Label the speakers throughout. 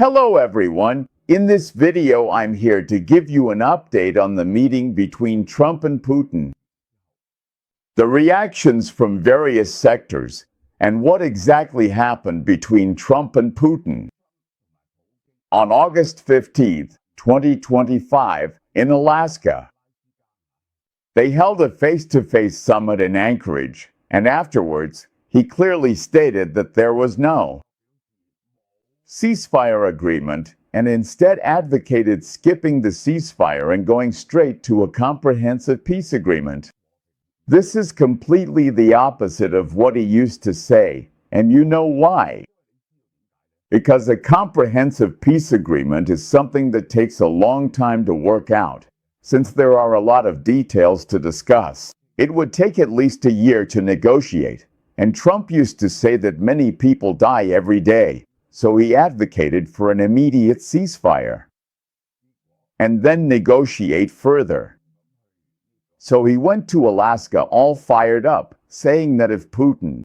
Speaker 1: Hello everyone. In this video, I'm here to give you an update on the meeting between Trump and Putin, the reactions from various sectors, and what exactly happened between Trump and Putin. On August 15, 2025, in Alaska, they held a face-to-face summit in Anchorage, and afterwards, he clearly stated that there was no ceasefire agreement and instead advocated skipping the ceasefire and going straight to a comprehensive peace agreement. This is completely the opposite of what he used to say, and you know why. Because a comprehensive peace agreement is something that takes a long time to work out. Since there are a lot of details to discuss, it would take at least a year to negotiate, and Trump used to say that many people die every day. So he advocated for an immediate ceasefire and then negotiate further. So he went to Alaska all fired up, saying that if Putin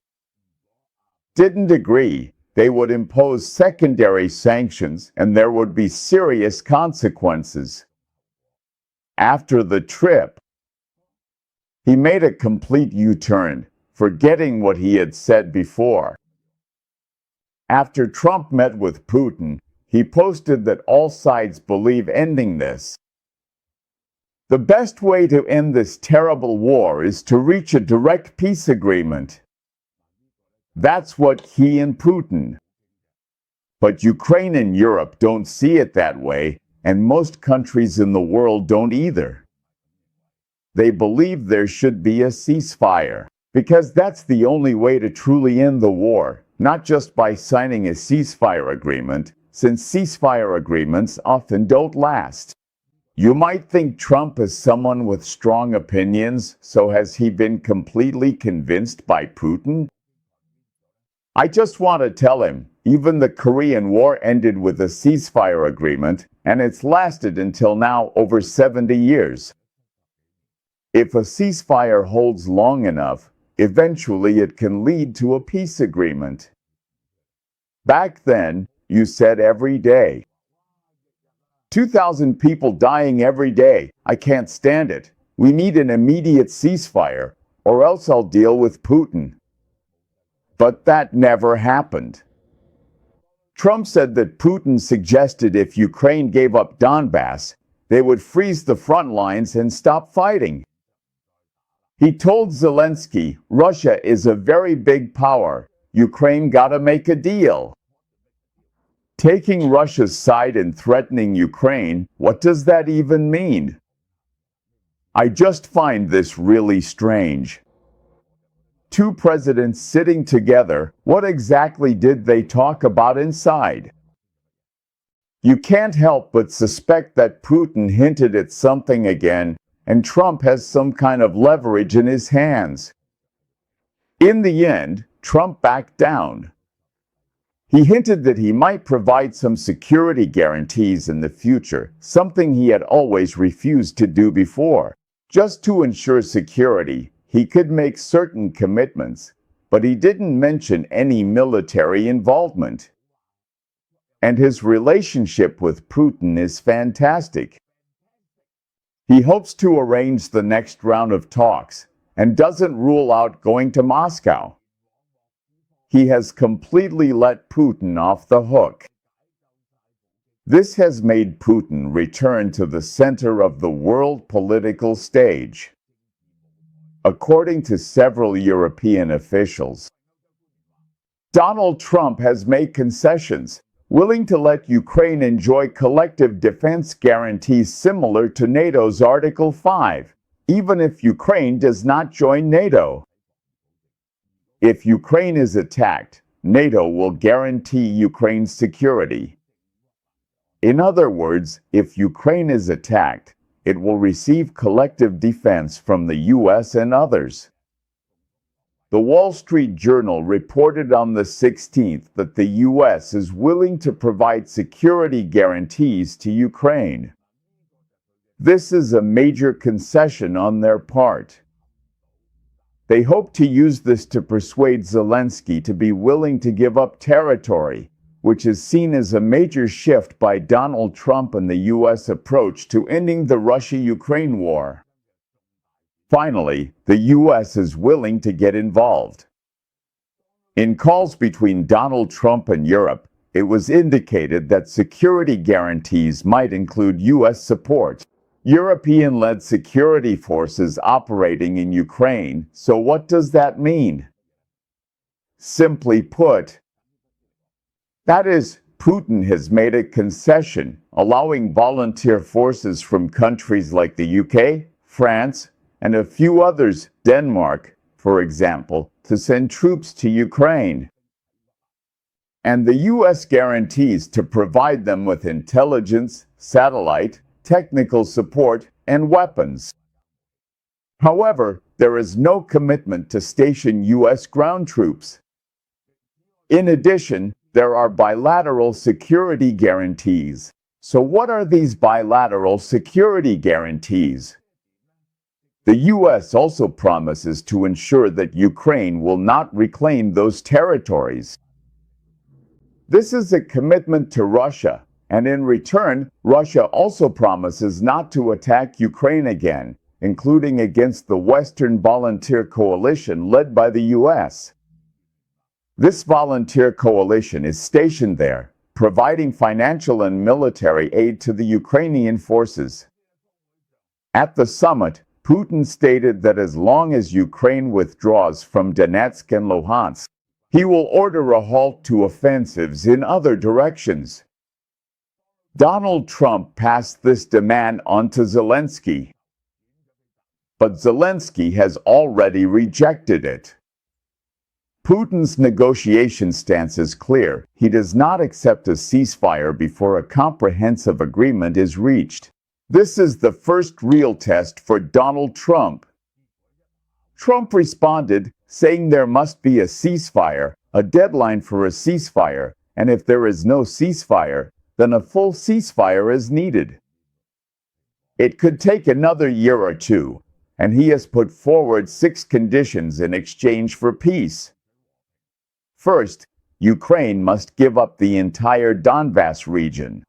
Speaker 1: didn't agree, they would impose secondary sanctions and there would be serious consequences. After the trip, he made a complete U-turn, forgetting what he had said before. After Trump met with Putin, he posted that all sides believe ending this. The best way to end this terrible war is to reach a direct peace agreement. That's what he and Putin. But Ukraine and Europe don't see it that way, and most countries in the world don't either. They believe there should be a ceasefire, because that's the only way to truly end the war. Not just by signing a ceasefire agreement, since ceasefire agreements often don't last. You might think Trump is someone with strong opinions, so has he been completely convinced by Putin? I just want to tell him, even the Korean War ended with a ceasefire agreement, and it's lasted until now over 70 years. If a ceasefire holds long enough, eventually it can lead to a peace agreement. Back then, you said every day. 2,000 people dying every day. I can't stand it. We need an immediate ceasefire, or else I'll deal with Putin. But that never happened. Trump said that Putin suggested if Ukraine gave up Donbass, they would freeze the front lines and stop fighting. He told Zelensky, Russia is a very big power. Ukraine gotta make a deal. Taking Russia's side and threatening Ukraine, what does that even mean? I just find this really strange. Two presidents sitting together, what exactly did they talk about inside? You can't help but suspect that Putin hinted at something again, and Trump has some kind of leverage in his hands. In the end, Trump backed down. He hinted that he might provide some security guarantees in the future, something he had always refused to do before. Just to ensure security, he could make certain commitments, but he didn't mention any military involvement. And his relationship with Putin is fantastic. He hopes to arrange the next round of talks and doesn't rule out going to Moscow. He has completely let Putin off the hook. This has made Putin return to the center of the world political stage. According to several European officials, Donald Trump has made concessions, willing to let Ukraine enjoy collective defense guarantees similar to NATO's Article 5, even if Ukraine does not join NATO. If Ukraine is attacked, NATO will guarantee Ukraine's security. In other words, if Ukraine is attacked, it will receive collective defense from the US and others. The Wall Street Journal reported on the 16th that the US is willing to provide security guarantees to Ukraine. This is a major concession on their part. They hope to use this to persuade Zelensky to be willing to give up territory, which is seen as a major shift by Donald Trump and the U.S. approach to ending the Russia-Ukraine war. Finally, the U.S. is willing to get involved. In calls between Donald Trump and Europe, it was indicated that security guarantees might include U.S. support. European-led security forces operating in Ukraine. So what does that mean? Simply put, that is, Putin has made a concession, allowing volunteer forces from countries like the UK, France, and a few others, Denmark, for example, to send troops to Ukraine. And the U.S. guarantees to provide them with intelligence, satellite, technical support, and weapons. However, there is no commitment to station U.S. ground troops. In addition, there are bilateral security guarantees. So what are these bilateral security guarantees? The U.S. also promises to ensure that Ukraine will not reclaim those territories. This is a commitment to Russia, and in return, Russia also promises not to attack Ukraine again, including against the Western Volunteer Coalition led by the U.S. This volunteer coalition is stationed there, providing financial and military aid to the Ukrainian forces. At the summit, Putin stated that as long as Ukraine withdraws from Donetsk and Luhansk, he will order a halt to offensives in other directions. Donald Trump passed this demand on to Zelensky, but Zelensky has already rejected it. Putin's negotiation stance is clear. He does not accept a ceasefire before a comprehensive agreement is reached. This is the first real test for Donald Trump. Trump responded, saying there must be a ceasefire, a deadline for a ceasefire, and if there is no ceasefire, then a full ceasefire is needed. It could take another year or two, and he has put forward 6 conditions in exchange for peace. First, Ukraine must give up the entire Donbass region.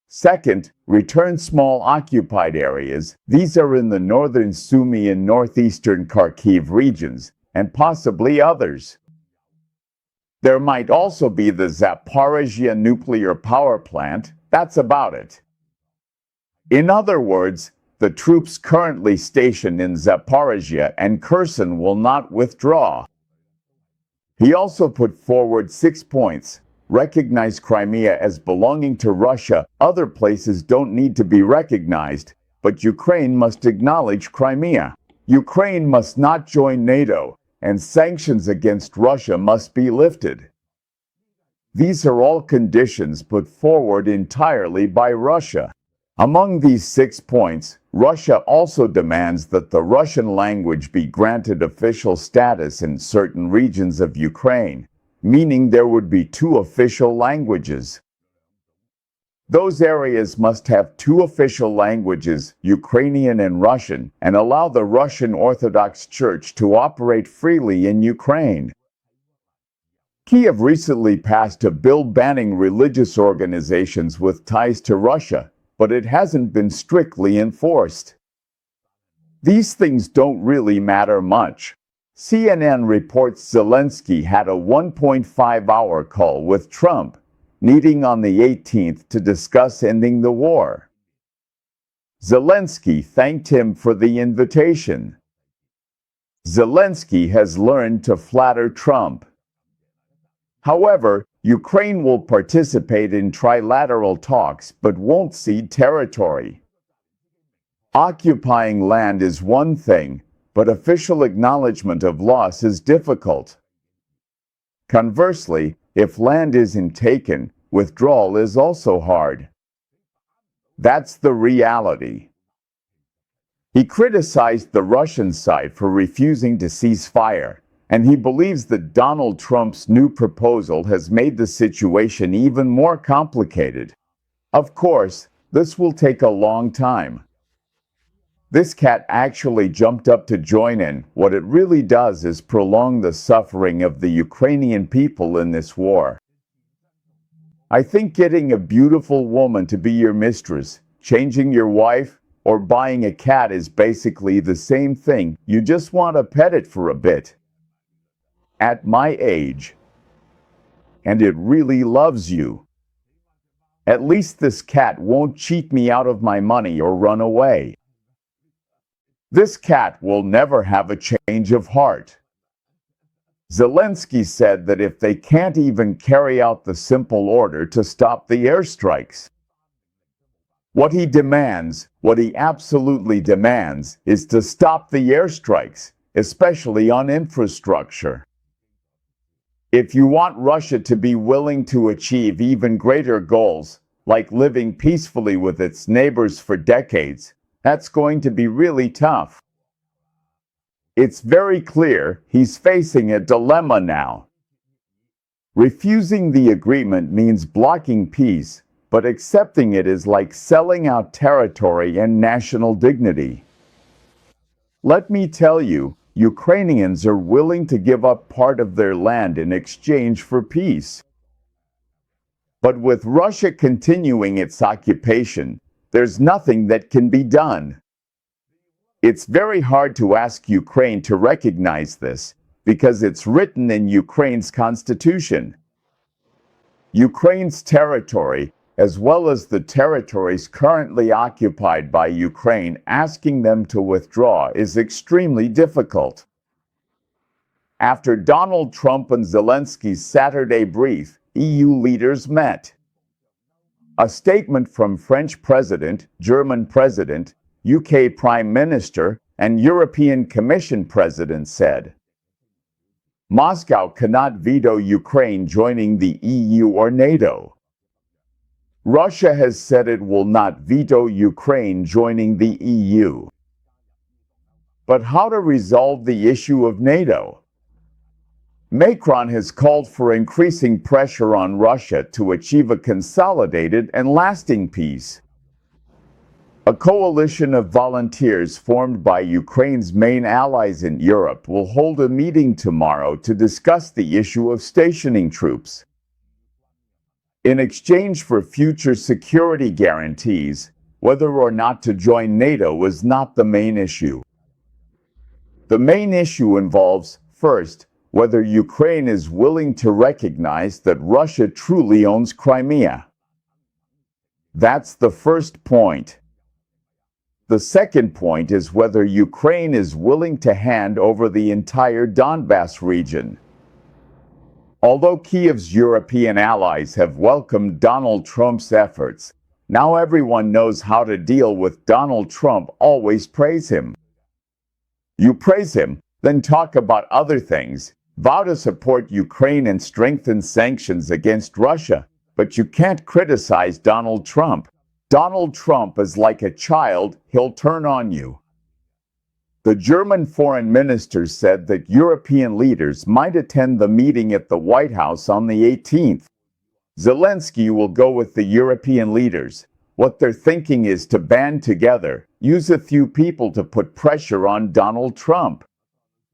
Speaker 1: Second, return small occupied areas. These are in the northern Sumy and northeastern Kharkiv regions, and possibly others. There might also be the Zaporizhzhia nuclear power plant. That's about it. In other words, the troops currently stationed in Zaporizhzhia and Kherson will not withdraw. He also put forward 6 points. Recognize Crimea as belonging to Russia. Other places don't need to be recognized, but Ukraine must acknowledge Crimea. Ukraine must not join NATO, and sanctions against Russia must be lifted. These are all conditions put forward entirely by Russia. Among these 6 points, Russia also demands that the Russian language be granted official status in certain regions of Ukraine, meaning there would be 2 official languages. Those areas must have 2 official languages, Ukrainian and Russian, and allow the Russian Orthodox Church to operate freely in Ukraine. Kyiv recently passed a bill banning religious organizations with ties to Russia, but it hasn't been strictly enforced. These things don't really matter much. CNN reports Zelensky had a 1.5-hour call with Trump, meeting on the 18th to discuss ending the war. Zelensky thanked him for the invitation. Zelensky has learned to flatter Trump. However, Ukraine will participate in trilateral talks but won't cede territory. Occupying land is one thing, but official acknowledgement of loss is difficult. Conversely, if land isn't taken, withdrawal is also hard. That's the reality. He criticized the Russian side for refusing to cease fire, and he believes that Donald Trump's new proposal has made the situation even more complicated. Of course, this will take a long time. This cat actually jumped up to join in. What it really does is prolong the suffering of the Ukrainian people in this war. I think getting a beautiful woman to be your mistress, changing your wife, or buying a cat is basically the same thing. You just want to pet it for a bit. At my age. And it really loves you. At least this cat won't cheat me out of my money or run away. This cat will never have a change of heart. Zelensky said that if they can't even carry out the simple order to stop the airstrikes, what he absolutely demands, is to stop the airstrikes, especially on infrastructure. If you want Russia to be willing to achieve even greater goals, like living peacefully with its neighbors for decades, that's going to be really tough. It's very clear he's facing a dilemma now. Refusing the agreement means blocking peace, but accepting it is like selling out territory and national dignity. Let me tell you, Ukrainians are willing to give up part of their land in exchange for peace. But with Russia continuing its occupation, there's nothing that can be done. It's very hard to ask Ukraine to recognize this, because it's written in Ukraine's constitution. Ukraine's territory, as well as the territories currently occupied by Ukraine, asking them to withdraw is extremely difficult. After Donald Trump and Zelensky's Saturday brief, EU leaders met. A statement from French President, German President, UK Prime Minister, and European Commission President said, Moscow cannot veto Ukraine joining the EU or NATO. Russia has said it will not veto Ukraine joining the EU. But how to resolve the issue of NATO? Macron has called for increasing pressure on Russia to achieve a consolidated and lasting peace. A coalition of volunteers formed by Ukraine's main allies in Europe will hold a meeting tomorrow to discuss the issue of stationing troops. In exchange for future security guarantees, whether or not to join NATO is not the main issue. The main issue involves, first, whether Ukraine is willing to recognize that Russia truly owns Crimea. That's the first point. The second point is whether Ukraine is willing to hand over the entire Donbas region. Although Kyiv's European allies have welcomed Donald Trump's efforts, now everyone knows how to deal with Donald Trump. Always praise him. You praise him, then talk about other things, vow to support Ukraine and strengthen sanctions against Russia, but you can't criticize Donald Trump. Donald Trump is like a child, he'll turn on you. The German foreign minister said that European leaders might attend the meeting at the White House on the 18th. Zelensky will go with the European leaders. What they're thinking is to band together, use a few people to put pressure on Donald Trump.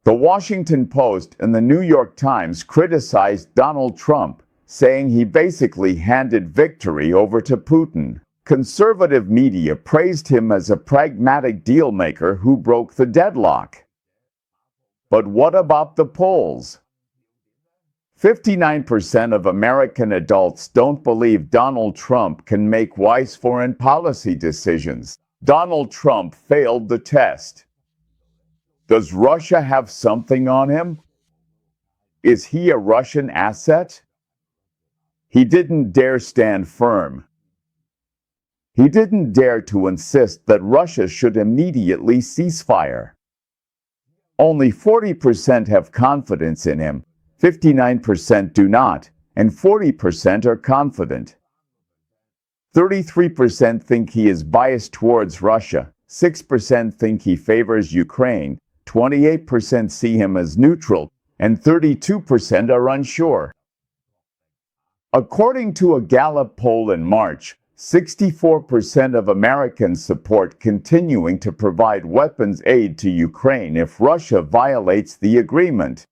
Speaker 1: The Washington Post and the New York Times criticized Donald Trump, saying he basically handed victory over to Putin. Conservative media praised him as a pragmatic deal-maker who broke the deadlock. But what about the polls? 59% of American adults don't believe Donald Trump can make wise foreign policy decisions. Donald Trump failed the test. Does Russia have something on him? Is he a Russian asset? He didn't dare stand firm. He didn't dare to insist that Russia should immediately ceasefire. Only 40% have confidence in him, 59% do not, and 40% are confident. 33% think he is biased towards Russia, 6% think he favors Ukraine, 28% see him as neutral, and 32% are unsure. According to a Gallup poll in March, 64% of Americans support continuing to provide weapons aid to Ukraine if Russia violates the agreement.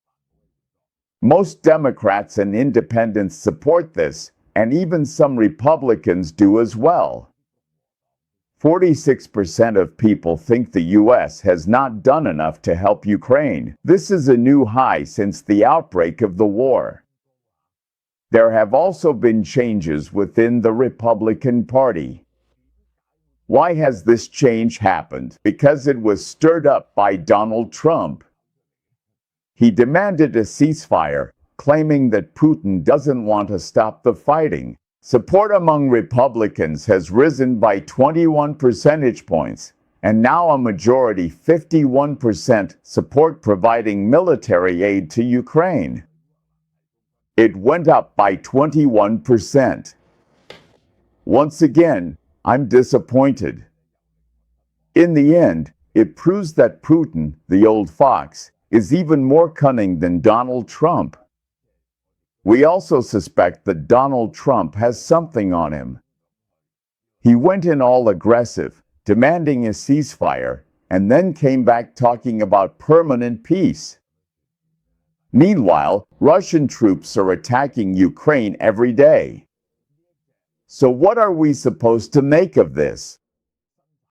Speaker 1: Most Democrats and independents support this, and even some Republicans do as well. 46% of people think the US has not done enough to help Ukraine. This is a new high since the outbreak of the war. There have also been changes within the Republican Party. Why has this change happened? Because it was stirred up by Donald Trump. He demanded a ceasefire, claiming that Putin doesn't want to stop the fighting. Support among Republicans has risen by 21 percentage points, and now a majority, 51%, support providing military aid to Ukraine. It went up by 21%. Once again, I'm disappointed. In the end, it proves that Putin, the old fox, is even more cunning than Donald Trump. We also suspect that Donald Trump has something on him. He went in all aggressive, demanding a ceasefire, and then came back talking about permanent peace. Meanwhile, Russian troops are attacking Ukraine every day. So what are we supposed to make of this?